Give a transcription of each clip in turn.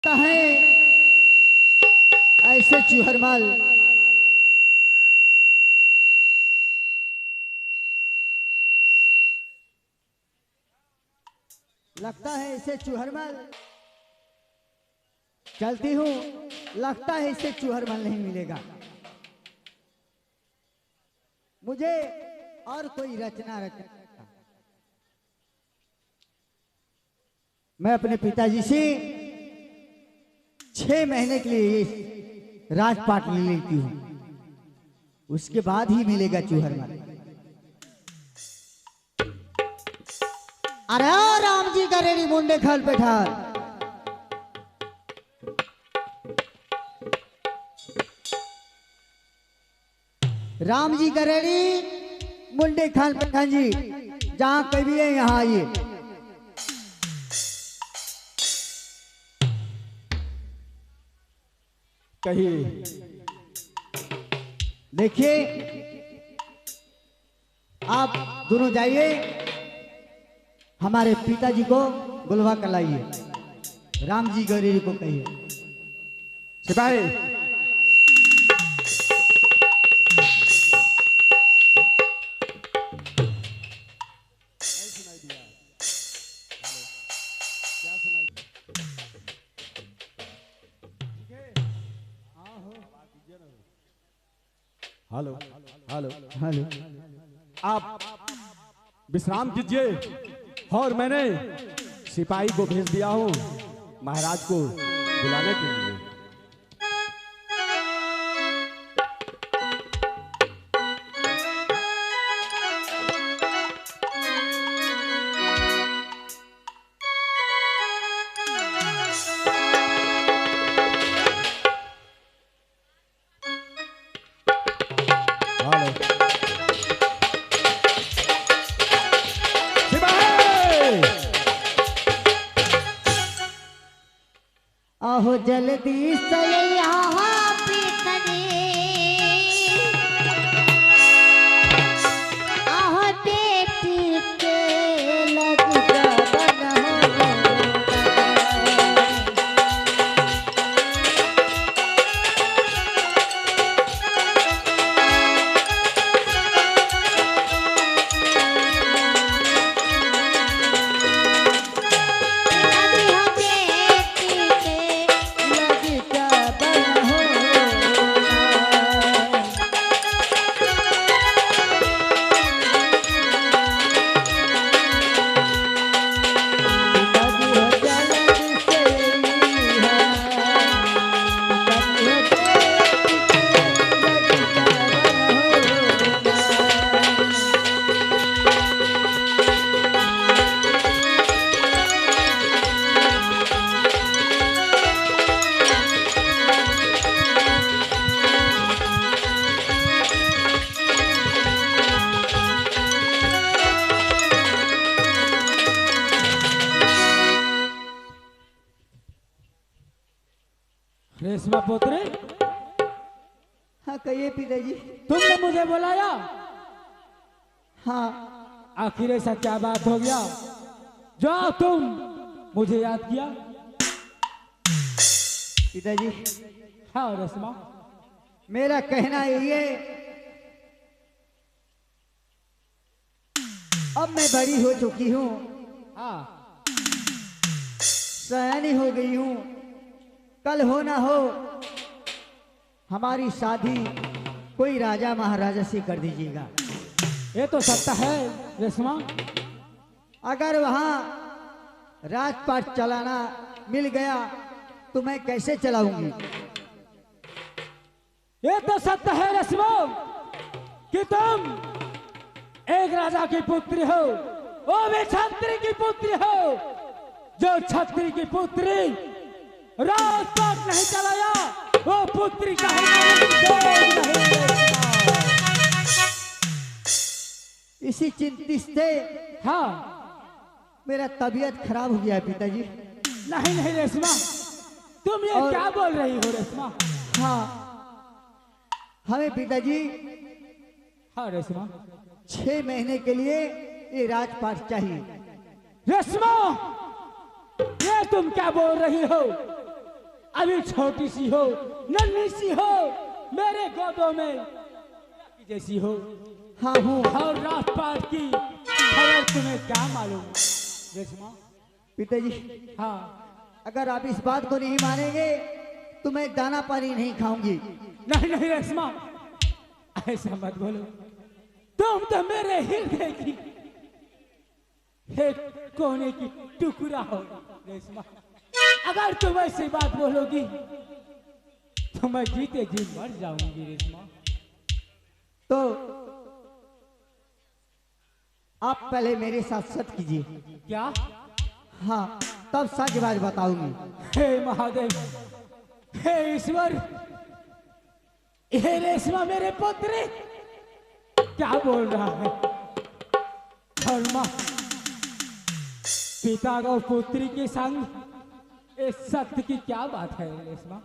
लगता है ऐसे चूहरमाल लगता है इसे चूहरमल चलती हूँ, लगता है इसे चूहरमल नहीं मिलेगा। मुझे और कोई रचना रचना। मैं अपने पिताजी से 6 महीने के लिए ये राजपाट ले लेती हूँ, उसके बाद ही मिलेगा चूहरमल। अरे राम जी का रेडी मुंडे खाल पे ठाल। राम जी का रेडी मुंडे खाल पे खान जी, जहां कभी है यहां आइए। कहिए। देखिए आप दोनों जाइए, हमारे पिताजी को बुलवा कर लाइए। राम जी गौरी को कहिए। सिपाही हेलो हेलो हेलो। आप विश्राम कीजिए और मैंने सिपाही को भेज दिया हूँ महाराज को बुलाने के लिए। आहो जल्दी से यहाँ पितने आह बेटी के लग जबन रेशमा पोतरे, हाँ कहिए पिताजी। तुमने मुझे बुलाया? हाँ। आखिर ऐसा क्या बात हो गया जो तुम मुझे याद किया? पिताजी हाँ रेशमा, मेरा कहना यही है, अब मैं बड़ी हो चुकी हूँ, हाँ सयानी हो गई हूँ। कल हो ना हो हमारी शादी कोई राजा महाराजा से कर दीजिएगा। ये तो सत्य है रेशमा। अगर वहाँ राजपाट चलाना मिल गया तो मैं कैसे चलाऊंगी? ये तो सत्य है रेशमा कि तुम एक राजा की पुत्री हो, वो भी छत्री की पुत्री हो। जो छत्री की पुत्री राजपाट नहीं चलाया वो पुत्री का इसी चिंतित से हाँ मेरा तबीयत खराब हो गया पिताजी। नहीं नहीं रेशमा, तुम ये क्या बोल रही हो रेशमा? हाँ हमें पिताजी हाँ रेशमा, 6 महीने के लिए ये राजपाट चाहिए। रेशमा ये तुम क्या बोल रही हो? अभी छोटी सी हो, नन्ही सी हो, मेरे गोदों में जैसी हो। हाँ हूँ। और राजपाट की खबर तुम्हें क्या मालूम रेशमा? पिताजी, हाँ। अगर आप इस बात को नहीं मानेंगे तो मैं दाना पानी नहीं खाऊंगी। नहीं नहीं रेशमा, ऐसा मत बोलो। तुम तो मेरे हृदय की एक कोने की टुकड़ा हो रेशमा। अगर तुम ऐसी बात बोलोगी तो मैं जीते जी मर जाऊंगी रेशमा। तो आप पहले मेरे साथ सत्य कीजिए। क्या? हाँ, तब सच बात बताऊंगी। हे महादेव, हे ईश्वर, हे रेशमा मेरे पुत्र क्या बोल रहा है? धर्मा पिता और पुत्री के संग इस सत्य की क्या बात है रेशमा?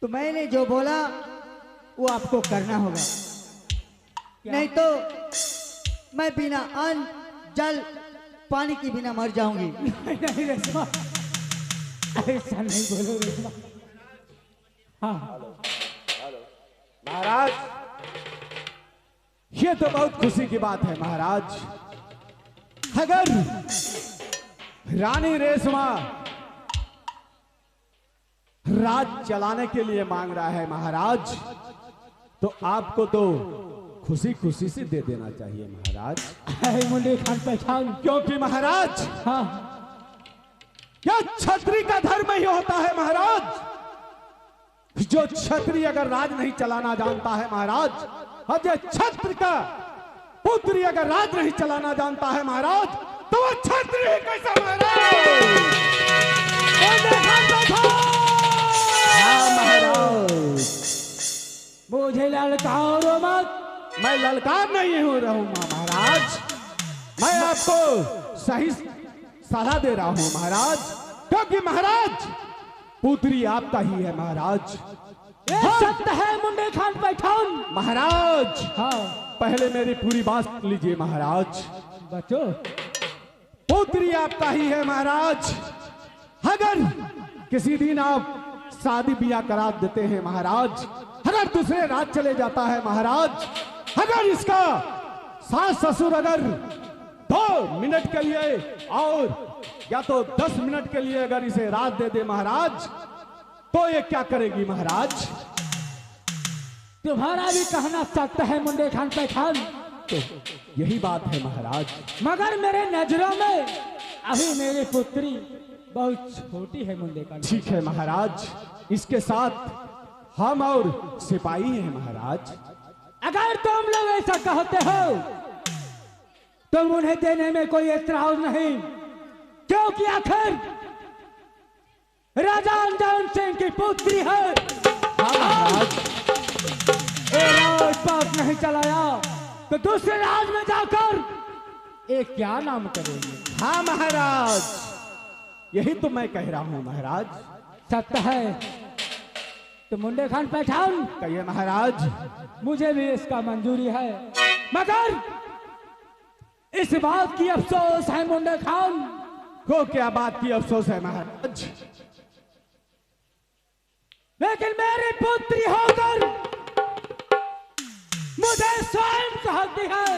तो मैंने जो बोला वो आपको करना होगा, नहीं तो मैं बिना अन्न जल पानी के बिना मर जाऊंगी। नहीं रेशमा, ऐसा नहीं बोलो रेशमा। हाँ महाराज, ये तो बहुत खुशी की बात है महाराज। अगर रानी रेशमा राज चलाने के लिए मांग रहा है महाराज, तो आपको तो खुशी खुशी से दे देना चाहिए महाराज। मुंडे खान पहचान। क्योंकि महाराज, हाँ, क्या क्षत्रिय का धर्म ही होता है महाराज। जो क्षत्रिय अगर राज नहीं चलाना जानता है महाराज, और जो क्षत्रिय का पुत्री अगर राज नहीं चलाना जानता है महाराज, तो वो क्षत्रिय ही कैसा महाराज? हाँ महाराज, मुझे ललकारो मत। मैं ललकार नहीं रहूंगा महाराज। मैं आपको सही सलाह दे रहा हूं महाराज, क्योंकि महाराज पुत्री आपका ही है महाराज। ये सत्य है मुंडे खान पठान। महाराज, हाँ, पहले मेरी पूरी बात लीजिए महाराज। बच्चों, पुत्री आपका ही है महाराज। अगर किसी दिन आप शादी ब्याह करा देते हैं महाराज, अगर दूसरे राज्य चले जाता है महाराज, अगर इसका सास ससुर अगर 2 मिनट के लिए और या तो 10 मिनट के लिए अगर इसे रात दे दे महाराज, तो ये क्या करेगी महाराज? तुम्हारा भी कहना सत्य है मुंडे खान पठान। तो यही बात है महाराज। मगर मेरे नजरों में अभी मेरी पुत्री बहुत छोटी है मुंडे खान। ठीक है महाराज, इसके साथ हम और सिपाही हैं महाराज। अगर तुम लोग ऐसा कहते हो तो उन्हें देने में कोई एतराज नहीं, क्योंकि आखिर राजा अंजान सिंह की पुत्री है। राजपाट नहीं चलाया तो दूसरे राज में जाकर एक क्या नाम करेंगे? हाँ महाराज, यही तो मैं कह रहा हूँ महाराज। सत्य है तो मुंडे खान पठान, कहिए महाराज। मुझे भी इसका मंजूरी है, मगर इस बात की अफसोस है मुंडे खान। को क्या बात की अफसोस है महाराज? लेकिन मेरी पुत्री होकर मुझे स्वयं कहती है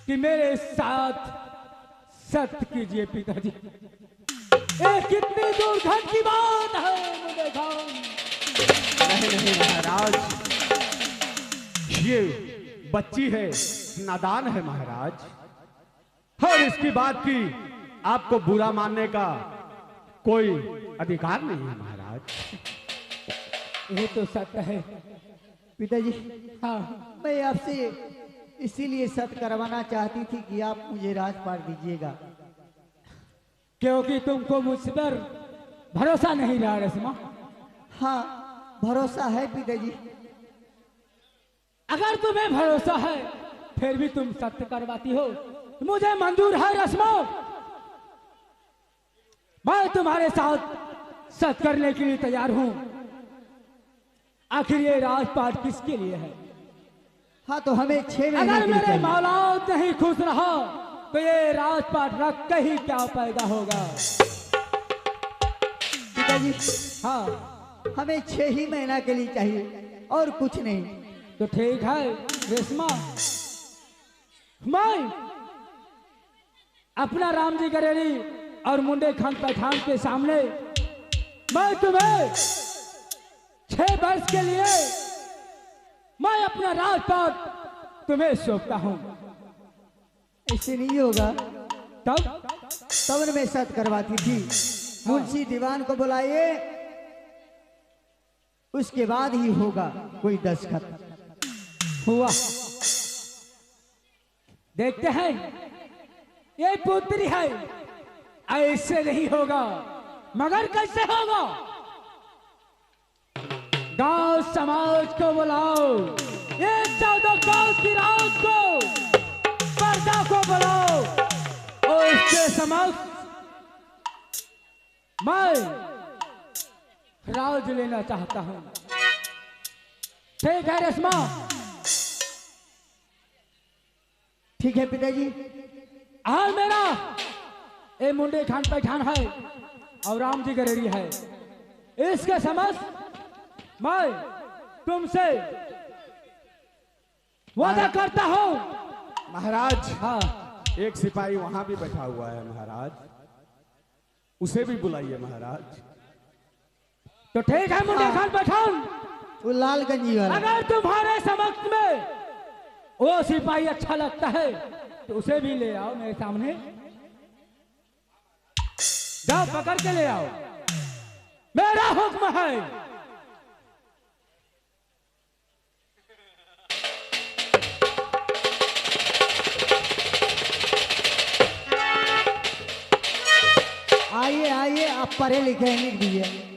कि मेरे साथ सत्य कीजिए पिताजी। ये कितनी दुर्घट की बात है मुझे खान। नहीं महाराज, ये बच्ची है, नादान है महाराज, और इसकी बात की आपको बुरा मानने का कोई अधिकार नहीं है महाराज। ये तो सत्य है पिताजी, हाँ। मैं आपसे इसीलिए सत्य करवाना चाहती थी कि आप मुझे राजपाट दीजिएगा, क्योंकि तुमको मुझ पर भरोसा नहीं रहा रेशमा। हाँ, भरोसा है पिताजी। अगर तुम्हें भरोसा है फिर भी तुम सत्य करवाती हो, मुझे मंजूर है रेशमा। मैं तुम्हारे साथ सत्य करने के लिए तैयार हूं। आखिर ये राजपाट किसके लिए है? हाँ, तो हमें 6 महीने अगर के लिए मेरे चाहिए। मौलाद नहीं खुश रहा तो ये राजपाट रख के ही क्या पैदा होगा? पिताजी, हाँ हमें 6 ही महीना के लिए चाहिए और कुछ नहीं। तो ठीक है रेशमा, मैं अपना राम जी गरेरी और मुंडे खान पठान के सामने मैं तुम्हें 6 वर्ष के लिए मैं अपना राजपाट तुम्हें सौंपता हूं। ऐसे नहीं होगा। तब तब मैं शर्त करवाती थी, मुंशी दीवान को बुलाइए, उसके बाद ही होगा कोई दस्तखत। हुआ। देखते हैं ये पुत्री है, ऐसे नहीं होगा। मगर कैसे होगा? गांव समाज को बुलाओ, ये 14 गांव की रात को, पर्दा को बुलाओ और इसके समक्ष मैं राज लेना चाहता हूं। ठीक है रेशमा? ठीक है पिताजी। आज मेरा ये मुंडे खान पठान है और राम जी गरेरी है, इसके समझ मैं तुमसे वादा करता हूं। महाराज, हाँ एक सिपाही वहां भी बैठा हुआ है महाराज, उसे भी बुलाइए महाराज। तो ठीक है मुंडे खान पठान, वो लाल गंजी वाला। अगर तुम्हारे समक्ष में वो सिपाही अच्छा लगता है तो उसे भी ले आओ मेरे सामने। जाओ पकड़ के ले आओ, मेरा हुक्म है। आइए आइए, आप पढ़े लिखे हैं, लिख दीजिए।